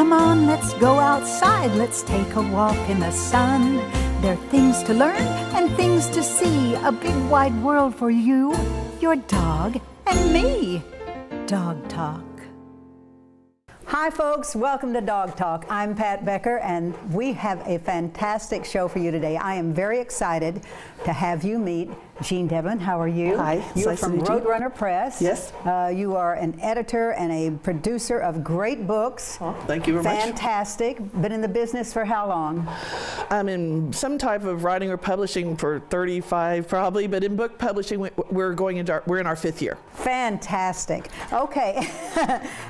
Come on, let's go outside, let's take a walk in the sun. There are things to learn and things to see, a big wide world for you, your dog, and me. Dog Talk. Hi folks, welcome to Dog Talk. I'm Pat Becker and we have a fantastic show for you today. I am very excited to have you meet Jean Devlin. How are you? Hi. You're from Roadrunner Press. Yes. You are an editor and a producer of great books. Oh, thank you very much. Fantastic. Been in the business for how long? I'm in some type of writing or publishing for 35 probably, but in book publishing we're in our fifth year. Fantastic. Okay.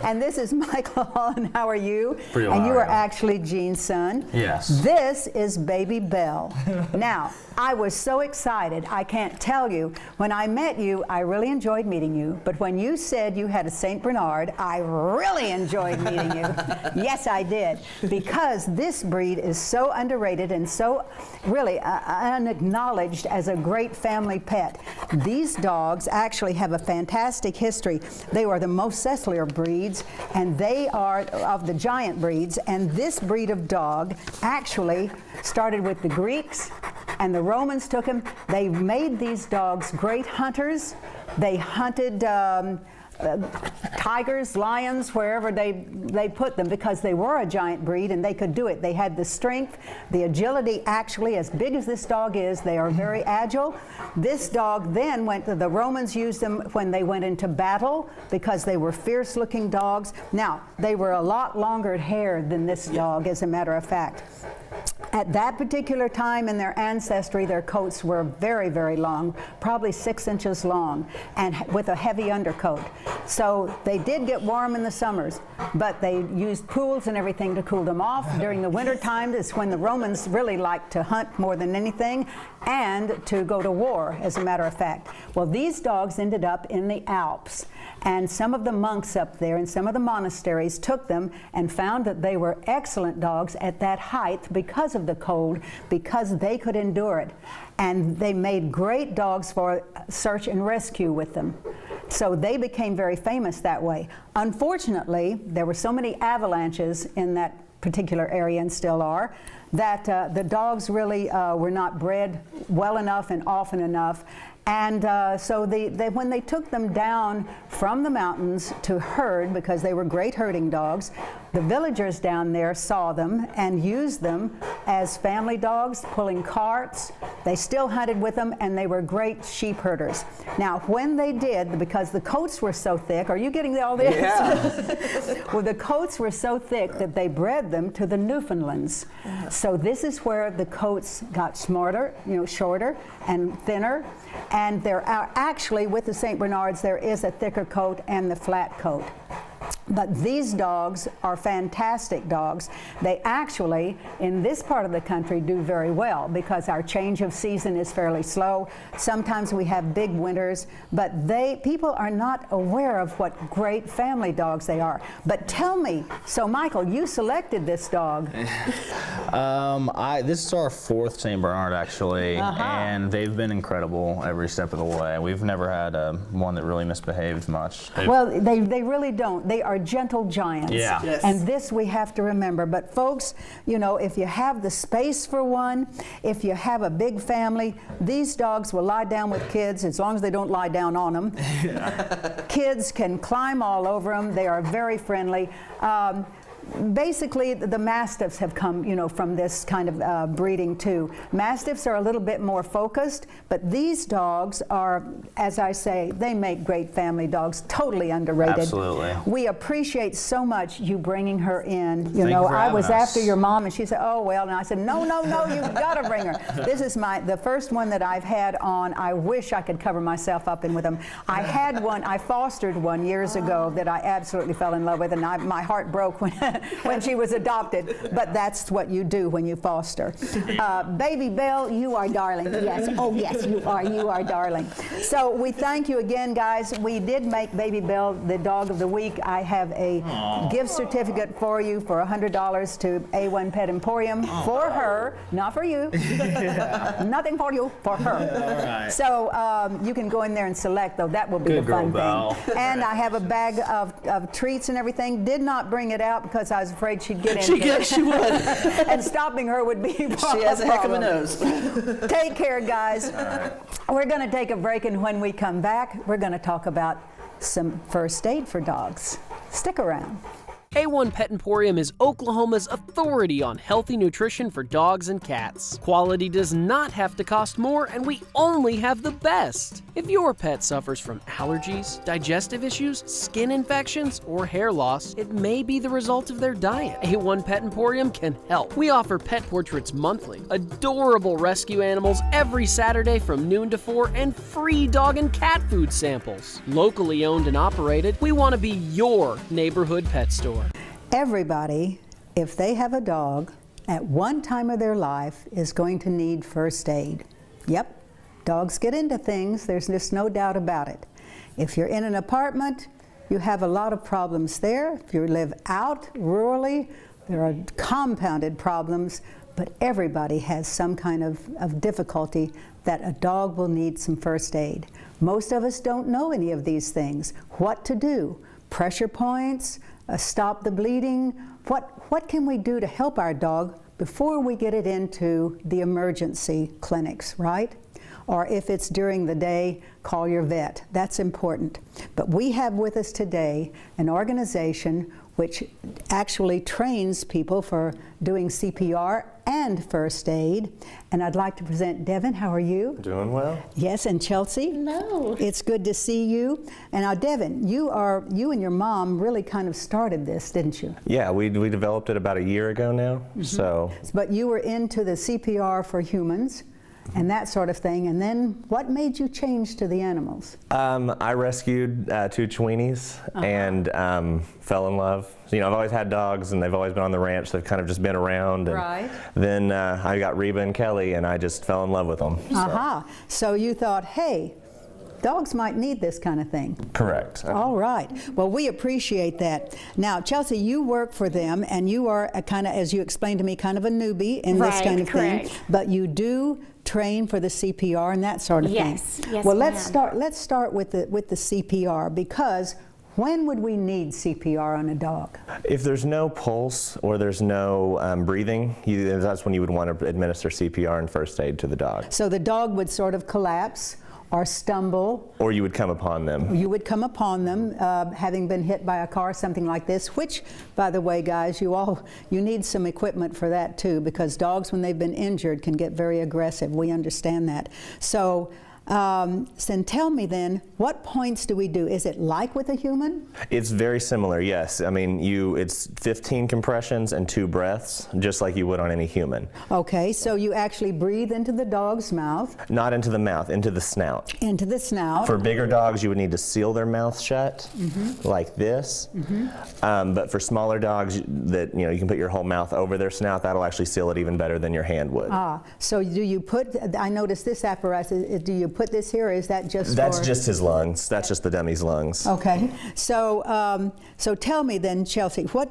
And this is Michael Hall, and how are you? Pretty well. And you are actually Jean's son. Yes. This is Baby Belle. Now, I was so excited, I can't tell you. When I met you, I really enjoyed meeting you, but when you said you had a St. Bernard, I really enjoyed meeting you. Yes, I did, because this breed is so underrated and so really unacknowledged as a great family pet. These dogs actually have a fantastic history. They are the most sessile breeds, and they are of the giant breeds, and this breed of dog actually started with the Greeks, and the Romans took them. They made these dogs great hunters. They hunted tigers, lions, wherever they put them, because they were a giant breed and they could do it. They had the strength, the agility. Actually, as big as this dog is, they are very agile. This dog then the Romans used them when they went into battle because they were fierce looking dogs. Now, they were a lot longer haired than this dog, as a matter of fact. At that particular time in their ancestry, their coats were very, very long, probably 6 inches long, and with a heavy undercoat. So they did get warm in the summers, but they used pools and everything to cool them off. During the winter time is when the Romans really liked to hunt more than anything, and to go to war, as a matter of fact. Well, these dogs ended up in the Alps, and some of the monks up there and some of the monasteries took them and found that they were excellent dogs at that height because of the cold, because they could endure it. And they made great dogs for search and rescue with them. So they became very famous that way. Unfortunately, there were so many avalanches in that particular area, and still are, that the dogs really were not bred well enough and often enough. And so when they took them down from the mountains to herd, because they were great herding dogs, the villagers down there saw them and used them as family dogs, pulling carts. They still hunted with them, and they were great sheep herders. Now, when they did, because the coats were so thick, are you getting all this? Yeah. Well, the coats were so thick that they bred them to the Newfoundlands. So this is where the coats got smarter, shorter and thinner. And there are actually, with the St. Bernards, there is a thicker coat and the flat coat. But these dogs are fantastic dogs. They actually, in this part of the country, do very well because our change of season is fairly slow. Sometimes we have big winters, but people are not aware of what great family dogs they are. But tell me, so Michael, you selected this dog. This is our fourth St. Bernard, actually, and they've been incredible every step of the way. We've never had one that really misbehaved much. Well, they really don't. They are gentle giants. Yeah. Yes. And this we have to remember. But folks, if you have the space for one, if you have a big family, these dogs will lie down with kids as long as they don't lie down on them. Kids can climb all over them. They are very friendly. Basically, the Mastiffs have come, from this kind of breeding too. Mastiffs are a little bit more focused, but these dogs are, as I say, they make great family dogs, totally underrated. Absolutely. We appreciate so much you bringing her in. Thank you for I having was us. after your mom, and she said, oh, well, and I said, no, you've got to bring her. This is the first one that I've had on. I wish I could cover myself up in with them. I fostered one years ago that I absolutely fell in love with, and my heart broke when she was adopted, but that's what you do when you foster. Baby Belle, you are darling. Yes, oh yes, you are darling. So we thank you again, guys. We did make Baby Belle the dog of the week. I have a gift certificate for you for $100 to A1 Pet Emporium for her, not for you. Nothing for you, for her. All right. So you can go in there and select, though. That will be Good the fun girl, thing. Belle. And I have a bag of treats and everything. Did not bring it out because I was afraid she'd get into it. She would. And stopping her would be She has a heck of a nose. Take care, guys. We're going to take a break, and when we come back, we're going to talk about some first aid for dogs. Stick around. A1 Pet Emporium is Oklahoma's authority on healthy nutrition for dogs and cats. Quality does not have to cost more, and we only have the best. If your pet suffers from allergies, digestive issues, skin infections, or hair loss, it may be the result of their diet. A1 Pet Emporium can help. We offer pet portraits monthly, adorable rescue animals every Saturday from noon to 4, and free dog and cat food samples. Locally owned and operated, we want to be your neighborhood pet store. Everybody, if they have a dog, at one time of their life is going to need first aid. Yep, dogs get into things, there's just no doubt about it. If you're in an apartment, you have a lot of problems there. If you live out rurally, there are compounded problems, but everybody has some kind of difficulty that a dog will need some first aid. Most of us don't know any of these things. What to do? Pressure points, stop the bleeding. What can we do to help our dog before we get it into the emergency clinics, right? Or if it's during the day, call your vet. That's important. But we have with us today an organization which actually trains people for doing CPR and first aid. And I'd like to present Devin. How are you? Doing well. Yes, and Chelsea? Hello. It's good to see you. And now, Devin, you and your mom really kind of started this, didn't you? Yeah, we developed it about a year ago now. So But you were into the CPR for humans and that sort of thing. And then what made you change to the animals? I rescued 2 Tweenies and fell in love. So, I've always had dogs, and they've always been on the ranch. They've kind of just been around. And Right. Then I got Reba and Kelly, and I just fell in love with them. Aha. So you thought, hey, dogs might need this kind of thing. Correct. All right. Well, we appreciate that. Now, Chelsea, you work for them, and you are a kind of, as you explained to me, kind of a newbie in this Right, kind of correct. thing. But you do train for the CPR and that sort of Yes, thing. yes, Well, ma'am. let's start with the CPR, because when would we need CPR on a dog? If there's no pulse or there's no breathing, that's when you would want to administer CPR and first aid to the dog. So the dog would sort of collapse or stumble. Or you would come upon them. You would come upon them having been hit by a car, something like this, which, by the way, guys, you need some equipment for that too, because dogs, when they've been injured, can get very aggressive. We understand that. So tell me then, what points do we do? Is it like with a human? It's very similar, yes. I mean, it's 15 compressions and 2 breaths, just like you would on any human. Okay, so you actually breathe into the dog's mouth, Not into the mouth, into the snout. into the snout. For bigger dogs, you would need to seal their mouth shut, like this. But for smaller dogs, that you can put your whole mouth over their snout. That'll actually seal it even better than your hand would. So do you put, I noticed this apparatus, do you put this here, or is that just That's for? just his lungs. That's just the dummy's lungs. Okay, so so tell me then, Chelsea, how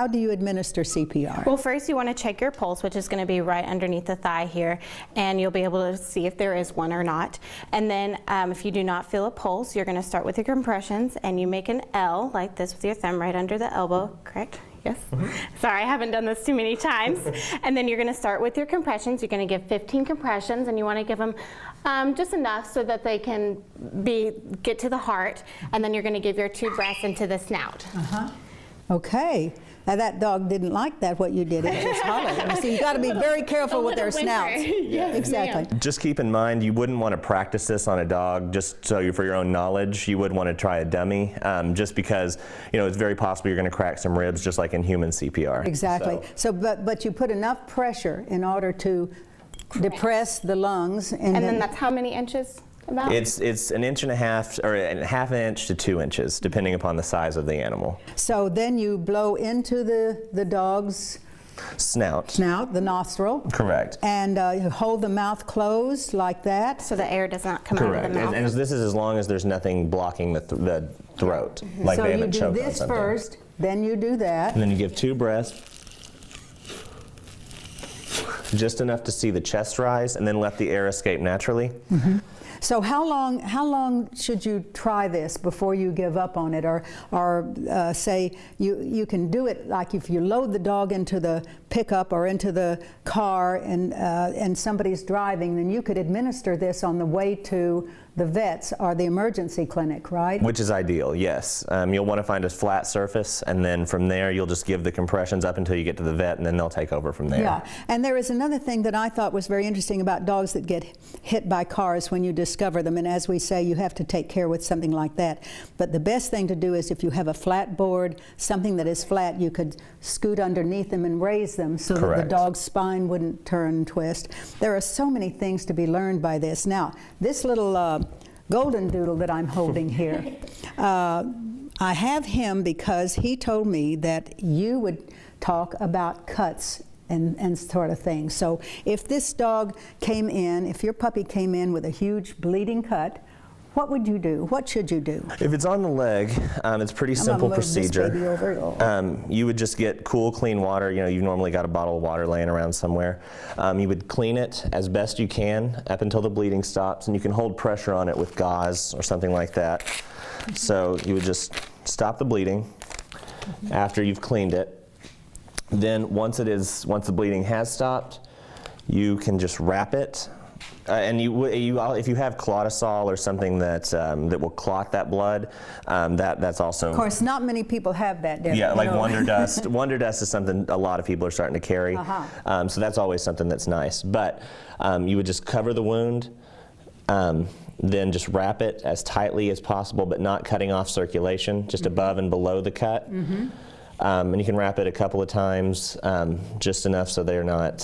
do you administer CPR? Well, first you want to check your pulse, which is going to be right underneath the thigh here, and you'll be able to see if there is one or not. And then if you do not feel a pulse, you're going to start with your compressions, and you make an L like this with your thumb right under the elbow, correct? Yes. Sorry, I haven't done this too many times. And then you're going to start with your compressions. You're going to give 15 compressions, and you want to give them just enough so that they can get to the heart. And then you're going to give your 2 breaths into the snout. Okay. Now that dog didn't like that, what you did. It just hollered. So you got to be very careful with their snouts. Yes, Exactly. ma'am. Just keep in mind, you wouldn't want to practice this on a dog just for your own knowledge. You would want to try a dummy, just because it's very possible you're going to crack some ribs, just like in human CPR. Exactly. So, but you put enough pressure in order to depress the lungs, And then that's how many inches? About? It's 1.5 inches or a half inch to 2 inches, depending upon the size of the animal. So then you blow into the dog's Snout. snout, the nostril. Correct. And you hold the mouth closed like that. So the air does not come out Correct. of the mouth. And this is as long as there's nothing blocking the throat, like So they you haven't do choked on this something. first, then you do that. And then you give 2 breaths, just enough to see the chest rise, and then let the air escape naturally. So how long should you try this before you give up on it, or say you can do it like if you load the dog into the pickup or into the car and somebody's driving, then you could administer this on the way to the vets or the emergency clinic, right? Which is ideal, yes. You'll want to find a flat surface, and then from there you'll just give the compressions up until you get to the vet, and then they'll take over from there. Yeah, and there is another thing that I thought was very interesting about dogs that get hit by cars when you discover them, and as we say, you have to take care with something like that. But the best thing to do is if you have a flat board, something that is flat, you could scoot underneath them and raise them so that the Correct. dog's spine wouldn't turn and twist. There are so many things to be learned by this. Now, this little golden doodle that I'm holding here, I have him because he told me that you would talk about cuts and sort of thing. So if this dog came in, if your puppy came in with a huge bleeding cut, what would you do? What should you do? If it's on the leg, it's a pretty simple move this procedure. baby over. You would just get cool, clean water. You know, you've normally got a bottle of water laying around somewhere. You would clean it as best you can up until the bleeding stops, and you can hold pressure on it with gauze or something like that. So you would just stop the bleeding after you've cleaned it. Then once the bleeding has stopped, you can just wrap it. And if you have Clotazol or something that will clot that blood, that's also. Of course, not many people have that, Debbie. Yeah, like You know. Wonder Dust. Wonder Dust is something a lot of people are starting to carry. So that's always something that's nice. But you would just cover the wound, then just wrap it as tightly as possible, but not cutting off circulation, just above and below the cut. And you can wrap it a couple of times, just enough so they're not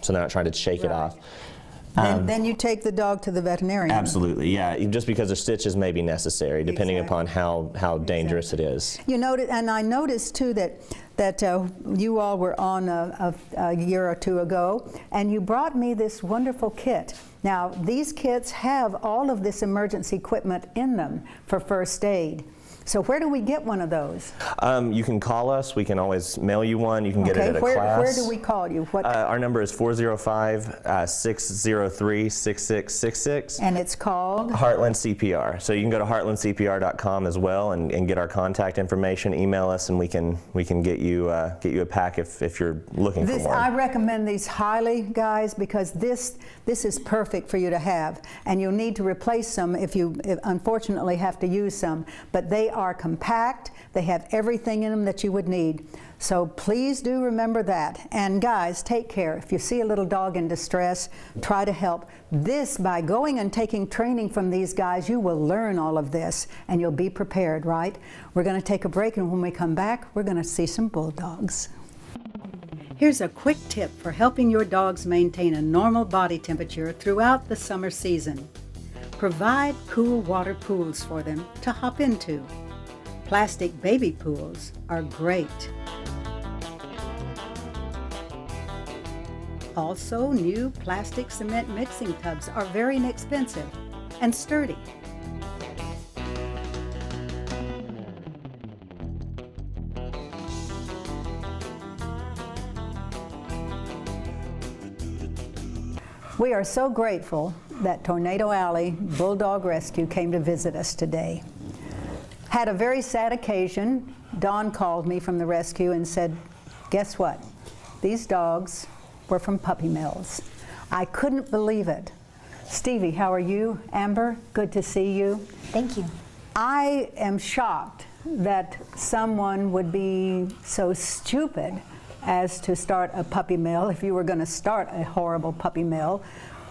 trying to shake it off. Then you take the dog to the veterinarian. Absolutely, yeah. Just because the stitches may be necessary, depending upon how dangerous it is. You noted, and I noticed too that you all were on a year or two ago, and you brought me this wonderful kit. Now, these kits have all of this emergency equipment in them for first aid. So where do we get one of those? You can call us. We can always mail you one. You can get it at a where class. do we call you? What? Our number is 405-603-6666. And it's called? Heartland CPR. So you can go to heartlandcpr.com as well and get our contact information. Email us, and we can get you a pack if you're looking for one. I recommend these highly, guys, because this is perfect for you to have, and you'll need to replace some if you unfortunately have to use some. But they are compact. They have everything in them that you would need. So please do remember that. And guys, take care. If you see a little dog in distress, try to help. This, by going and taking training from these guys, you will learn all of this and you'll be prepared, right? We're going to take a break, and when we come back, we're going to see some bulldogs. Here's a quick tip for helping your dogs maintain a normal body temperature throughout the summer season. Provide cool water pools for them to hop into. Plastic baby pools are great. Also, new plastic cement mixing tubs are very inexpensive and sturdy. We are so grateful that Tornado Alley Bulldog Rescue came to visit us today. Had a very sad occasion. Dawn called me from the rescue and said, guess what? These dogs were from puppy mills. I couldn't believe it. Stevie, how are you? Amber, good to see you. Thank you. I am shocked that someone would be so stupid as to start a puppy mill, if you were going to start a horrible puppy mill,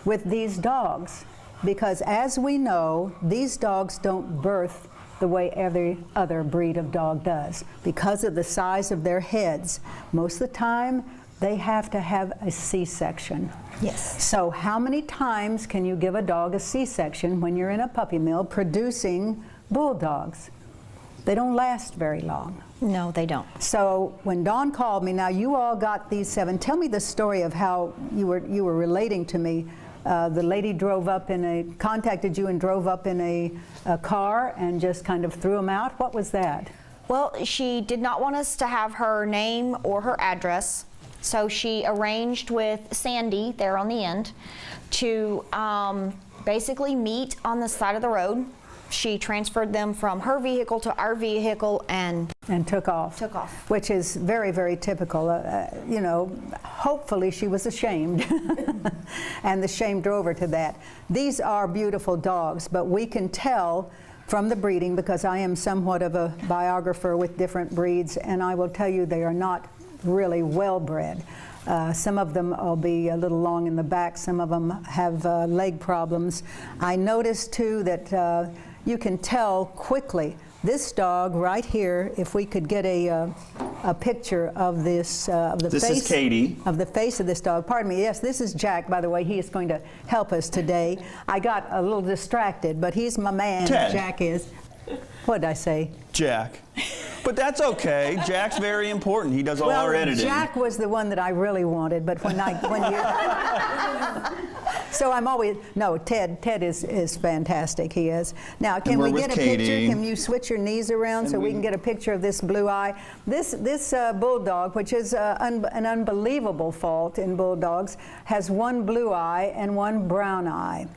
with these dogs. Because as we know, these dogs don't birth the way every other breed of dog does. Because of the size of their heads, most of the time they have to have a C-section. Yes. So how many times can you give a dog a C-section when you're in a puppy mill producing bulldogs? They don't last very long. No, they don't. So when Dawn called me, now you all got these 7. Tell me the story of how you were relating to me. The lady contacted you and drove up in a car and just kind of threw them out. What was that? Well, she did not want us to have her name or her address, so she arranged with Sandy there on the end to basically meet on the side of the road. She transferred them from her vehicle to our vehicle and took off. Took off. Which is very, very typical. You know, hopefully she was ashamed, and the shame drove her to that. These are beautiful dogs, but we can tell from the breeding, because I am somewhat of a biographer with different breeds, and I will tell you they are not really well bred. Some of them will be a little long in the back. Some of them have leg problems. I noticed too that you can tell quickly. This dog right here, if we could get a picture of this, of the This face is Katie. of the face of this dog. Pardon me. Yes, this is Jack. By the way, he is going to help us today. I got a little distracted, but he's my man. Ted. Jack is. What did I say? Jack. But that's okay. Jack's very important. He does all our editing. Jack was the one that I really wanted, but when you so I'm always Ted is fantastic. He is. Now, can we're we with get a Katie. picture? Can you switch your knees around so we can get a picture of this blue eye? This bulldog, which is an unbelievable fault in bulldogs, has one blue eye and one brown eye.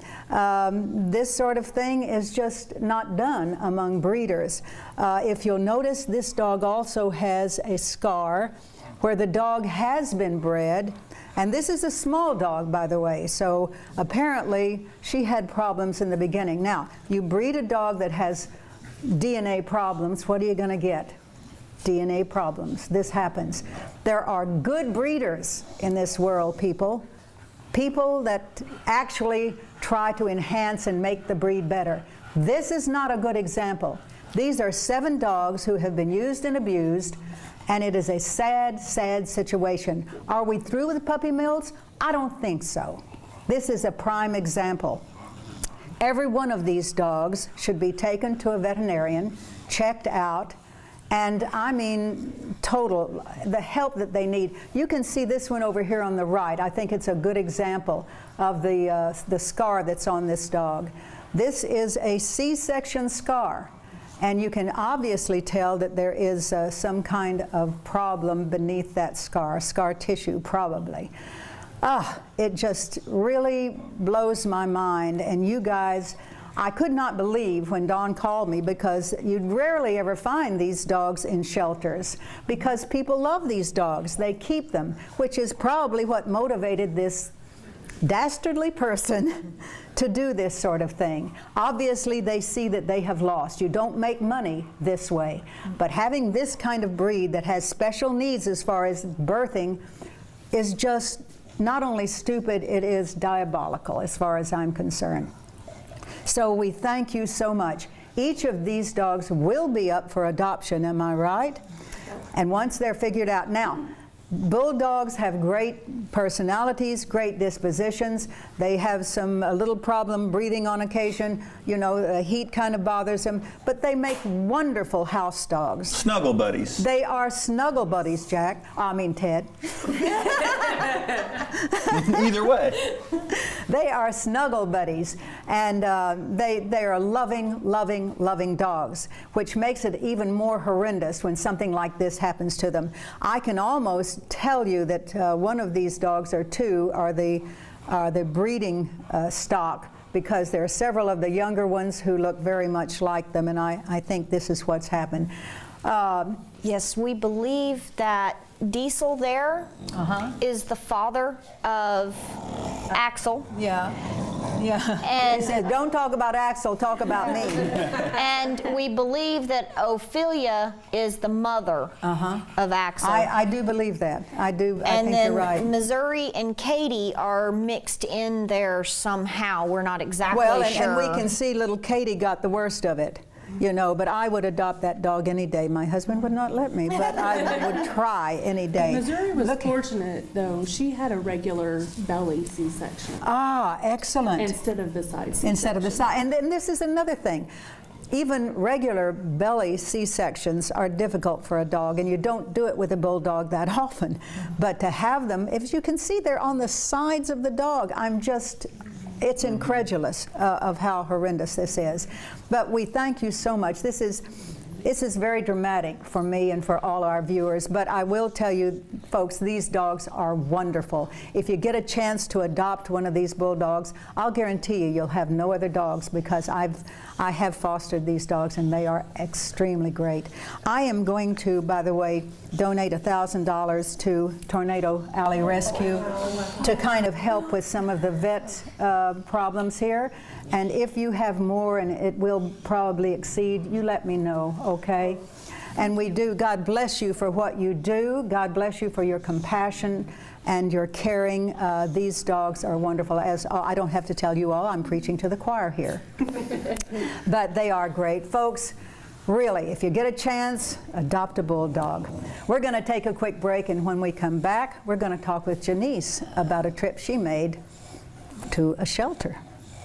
This sort of thing is just not done among breeders. If you'll notice, this dog also has a scar where the dog has been bred. And this is a small dog, by the way, so apparently she had problems in the beginning. Now, you breed a dog that has DNA problems, what are you going to get? DNA problems. This happens. There are good breeders in this world, people. People that actually try to enhance and make the breed better. This is not a good example. These are 7 dogs who have been used and abused, and it is a sad, sad situation. Are we through with puppy mills? I don't think so. This is a prime example. Every one of these dogs should be taken to a veterinarian, checked out, and I mean total, the help that they need. You can see this one over here on the right. I think it's a good example of the scar that's on this dog. This is a C-section scar. And you can obviously tell that there is some kind of problem beneath that scar tissue probably. It just really blows my mind. And you guys, I could not believe when Dawn called me, because you'd rarely ever find these dogs in shelters because people love these dogs. They keep them, which is probably what motivated this dastardly person to do this sort of thing. Obviously, they see that they have lost. You don't make money this way. But having this kind of breed that has special needs as far as birthing is just not only stupid, it is diabolical as far as I'm concerned. So we thank you so much. Each of these dogs will be up for adoption, am I right? And once they're figured out. Now, bulldogs have great personalities, great dispositions. They have a little problem breathing on occasion. You know, heat kind of bothers them. But they make wonderful house dogs. Snuggle buddies. They are snuggle buddies, Jack. I mean, Ted. Either way. They are snuggle buddies, and they are loving, loving, loving dogs, which makes it even more horrendous when something like this happens to them. I can almost tell you that one of these dogs or 2 are the breeding stock, because there are several of the younger ones who look very much like them, and I think this is what's happened. yes, we believe that Diesel there is the father of Axel. Yeah. Yeah. And- He said, don't talk about Axel, talk about me. And we believe that Ophelia is the mother of Axel. I do believe that. I do. I and think then you're right. Missouri and Katie are mixed in there somehow. We're not exactly Well, sure. and we can see little Katie got the worst of it. You know, but I would adopt that dog any day. My husband would not let me, but I would try any day. Missouri was fortunate, though. She had a regular belly C-section Ah, excellent. instead of the side C-section. Instead of the side. And then this is another thing. Even regular belly C-sections are difficult for a dog, and you don't do it with a bulldog that often. But to have them, if you can see, they're on the sides of the dog. It's incredulous of how horrendous this is. But we thank you so much. This is This is very dramatic for me and for all our viewers, but I will tell you, folks, these dogs are wonderful. If you get a chance to adopt one of these bulldogs, I'll guarantee you you'll have no other dogs, because I have fostered these dogs and they are extremely great. I am going to, by the way, donate $1,000 to Tornado Alley Rescue to kind of help with some of the vet problems here. And if you have more, and it will probably exceed, you let me know, okay? And we do. God bless you for what you do. God bless you for your compassion and your caring. These dogs are wonderful. As I don't have to tell you all, I'm preaching to the choir here. But they are great. Folks, really, if you get a chance, adopt a bulldog. We're going to take a quick break, and when we come back, we're going to talk with Janice about a trip she made to a shelter.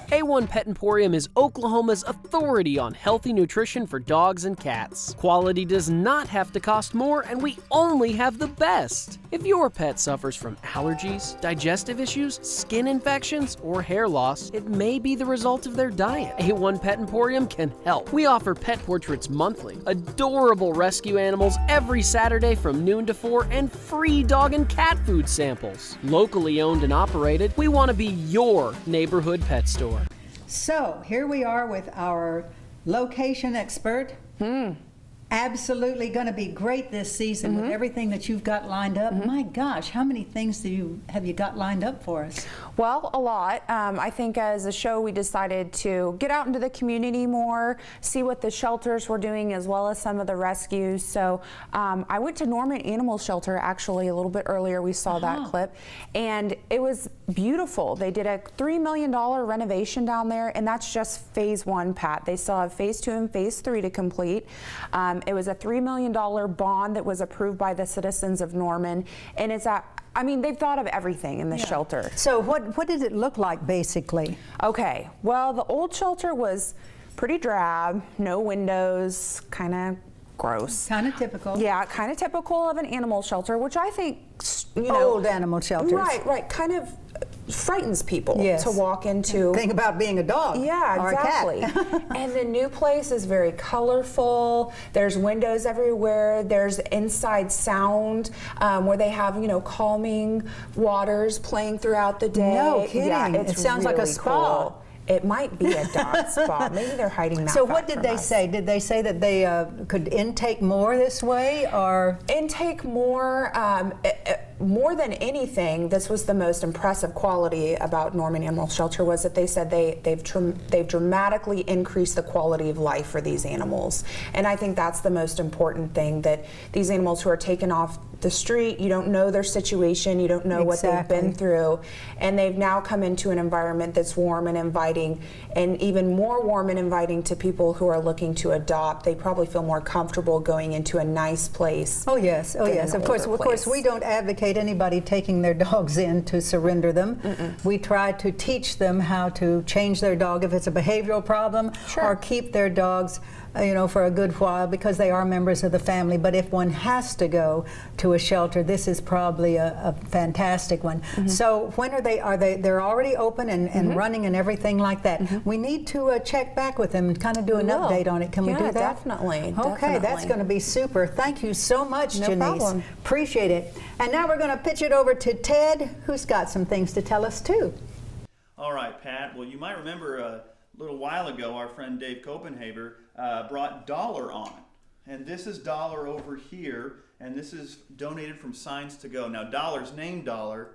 A1 Pet Emporium is Oklahoma's authority on healthy nutrition for dogs and cats. Quality does not have to cost more, and we only have the best. If your pet suffers from allergies, digestive issues, skin infections, or hair loss, it may be the result of their diet. A1 Pet Emporium can help. We offer pet portraits monthly, adorable rescue animals every Saturday from noon to 4, and free dog and cat food samples. Locally owned and operated, we want to be your neighborhood pet store. So here we are with our location expert. Absolutely going to be great this season with everything that you've got lined up. My gosh, how many things have you got lined up for us? Well, a lot. I think as a show we decided to get out into the community more, see what the shelters were doing as well as some of the rescues. So I went to Norman Animal Shelter actually a little bit earlier. We saw that clip, and it was beautiful. They did a $3 million renovation down there, and that's just phase 1, Pat. They still have phase 2 and phase 3 to complete. It was a $3 million bond that was approved by the citizens of Norman, and it's I mean, they've thought of everything in the shelter. So what did it look like, basically? Okay, well, the old shelter was pretty drab, no windows, kind of gross. Kind of typical. Yeah, kind of typical of an animal shelter, which I think, you know. Old animal shelters. Right, kind of frightens people to walk into. Think about being a dog. Yeah, or exactly. A cat. And the new place is very colorful. There's windows everywhere. There's inside sound where they have, you know, calming waters playing throughout the day. No kidding. Yeah, It sounds like a really spa. cool. It might be a dog spa. Maybe they're hiding that. So what did they say? Did they say that they could intake more this way, or intake more? More than anything, this was the most impressive quality about Norman Animal Shelter, was that they said they've dramatically increased the quality of life for these animals. And I think that's the most important thing, that these animals who are taken off the street, you don't know their situation, you don't know what they've been through, and they've now come into an environment that's warm and inviting, and even more warm and inviting to people who are looking to adopt. They probably feel more comfortable going into a nice place. Oh yes, Of course, we don't advocate anybody taking their dogs in to surrender them. We try to teach them how to change their dog if it's a behavioral problem, or keep their dogs, you know, for a good while, because they are members of the family. But if one has to go to a shelter, this is probably a fantastic one. So when they're already open and running and everything like that. We need to check back with them and kind of do an update on it. Can we do that? Definitely. Okay, that's going to be super. Thank you so much, No Janice. problem. Appreciate it. And now we're going to pitch it over to Ted, who's got some things to tell us too. All right, Pat. Well, you might remember a little while ago, our friend Dave Copenhaver brought Dollar on. And this is Dollar over here, and this is donated from Signs to Go. Now, Dollar's named Dollar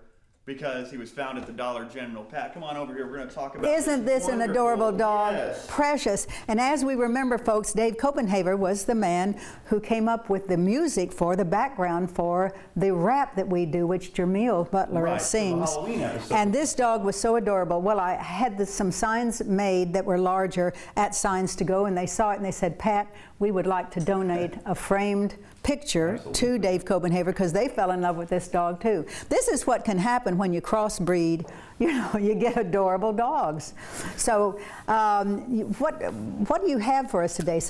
because he was found at the Dollar General. Pat, come on over here. We're going to talk about Isn't this an adorable dog? Yes. Precious. And as we remember, folks, Dave Copenhaver was the man who came up with the music for the background for the rap that we do, which Jamil Butler sings. For the Halloween episode. And this dog was so adorable. Well, I had some signs made that were larger at Signs to Go, and they saw it and they said, Pat, we would like to donate a framed picture to Dave Copenhaver, because they fell in love with this dog too. This is what can happen when you crossbreed. You know, you get adorable dogs. So what do you have for us today?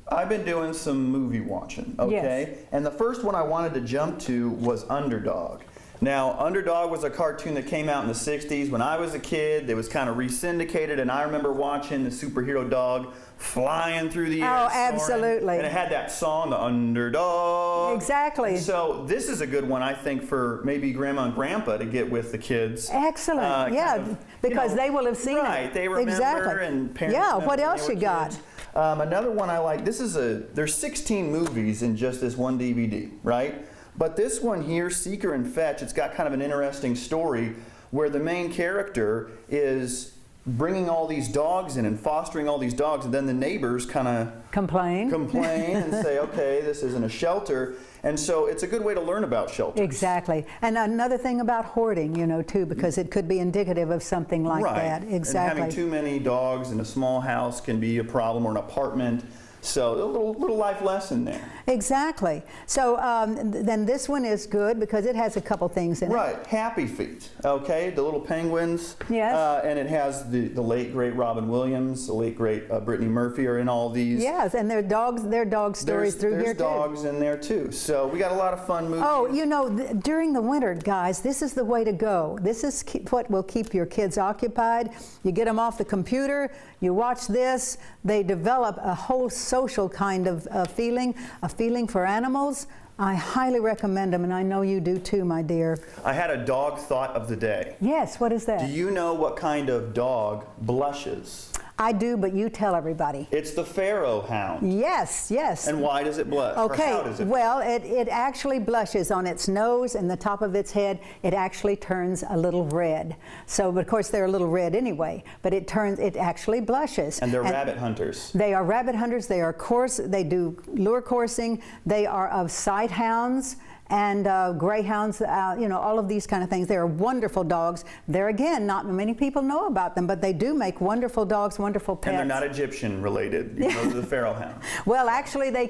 I've been doing some movie watching, okay? Yes. And the first one I wanted to jump to was Underdog. Now, Underdog was a cartoon that came out in the 60s. When I was a kid, it was kind of re-syndicated, and I remember watching the superhero dog flying through the air. Oh, soaring, absolutely. And it had that song, The Underdog. Exactly. So this is a good one, I think, for maybe Grandma and Grandpa to get with the kids. Excellent. Yeah, kind of, because they will have seen it. Right, they remember, exactly. and parents Yeah, remember what when else they you were got? kids. Another one I like, there's 16 movies in just this one DVD, right? But this one here, Seeker and Fetch, it's got kind of an interesting story where the main character is bringing all these dogs in and fostering all these dogs, and then the neighbors kind of Complain. and say, okay, this isn't a shelter. And so it's a good way to learn about shelters. Exactly. And another thing about hoarding, you know, too, because it could be indicative of something like Right. that. Exactly. And having too many dogs in a small house can be a problem, or an apartment. So a little life lesson there. Exactly. So then this one is good because it has a couple things in it. Right, Happy Feet, okay, the little penguins. Yes. And it has the late, great Robin Williams, the late, great Brittany Murphy are in all these. Yes, and there are dog stories through here There's too. dogs in there too. So we got a lot of fun movies. Oh, you know, during the winter, guys, this is the way to go. This is what will keep your kids occupied. You get them off the computer, you watch this, they develop a whole social kind of feeling, a feeling for animals. I highly recommend them, and I know you do too, my dear. I had a dog thought of the day. Yes, what is that? Do you know what kind of dog blushes? I do, but you tell everybody. It's the Pharaoh Hound. Yes, yes. And why does it blush? Or Okay, how does it well, it actually blushes on its nose and the top of its head. It actually turns a little red. So, but of course, they're a little red anyway, but it actually blushes. And they're rabbit hunters. They are rabbit hunters. They are they do lure coursing. They are of sight hounds and greyhounds, you know, all of these kind of things. They are wonderful dogs. There again, not many people know about them, but they do make wonderful dogs, wonderful pets. And they're not Egyptian related. You know, the Pharaoh Hound. Well, actually, they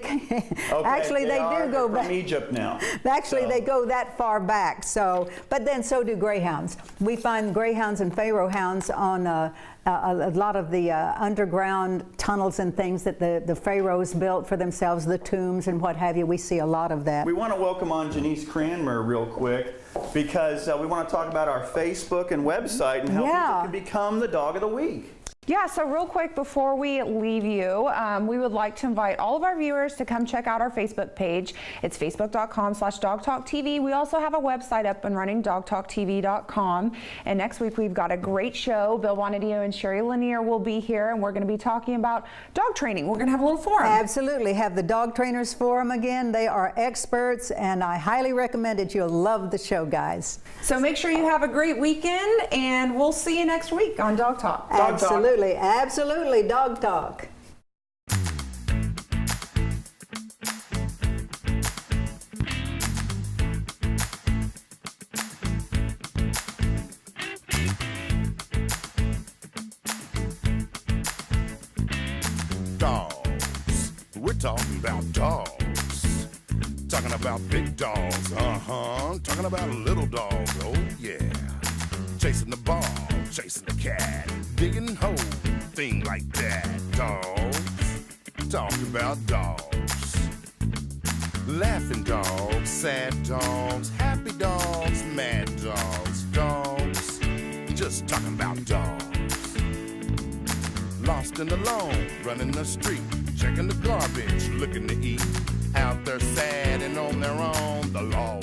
actually they do go back from Egypt now. Actually, So. they go that far back. So, but then so do greyhounds. We find greyhounds and Pharaoh hounds on a lot of the underground tunnels and things that the pharaohs built for themselves, the tombs and what have you. We see a lot of that. We want to welcome on Janice Cranmer real quick because we want to talk about our Facebook and website and how people can become the Dog of the Week. Yeah, so real quick before we leave you, we would like to invite all of our viewers to come check out our Facebook page. It's facebook.com/dogtalktv. We also have a website up and running, dogtalktv.com. And next week we've got a great show. Bill Bonadio and Sherry Lanier will be here, and we're going to be talking about dog training. We're going to have a little forum. Absolutely. Have the Dog Trainers Forum again. They are experts, and I highly recommend it. You'll love the show, guys. So make sure you have a great weekend, and we'll see you next week on Dog Talk. Absolutely, absolutely, Dog Talk. Dogs. We're talking about dogs. Talking about big dogs, talking about little dogs, oh yeah. Chasing the ball, chasing the cat, digging holes, thing like that. Dogs, talking about dogs. Laughing dogs, sad dogs, happy dogs, mad dogs. Dogs, just talking about dogs. Lost and alone, running the street, checking the garbage, looking to eat. Out there sad and on their own, the law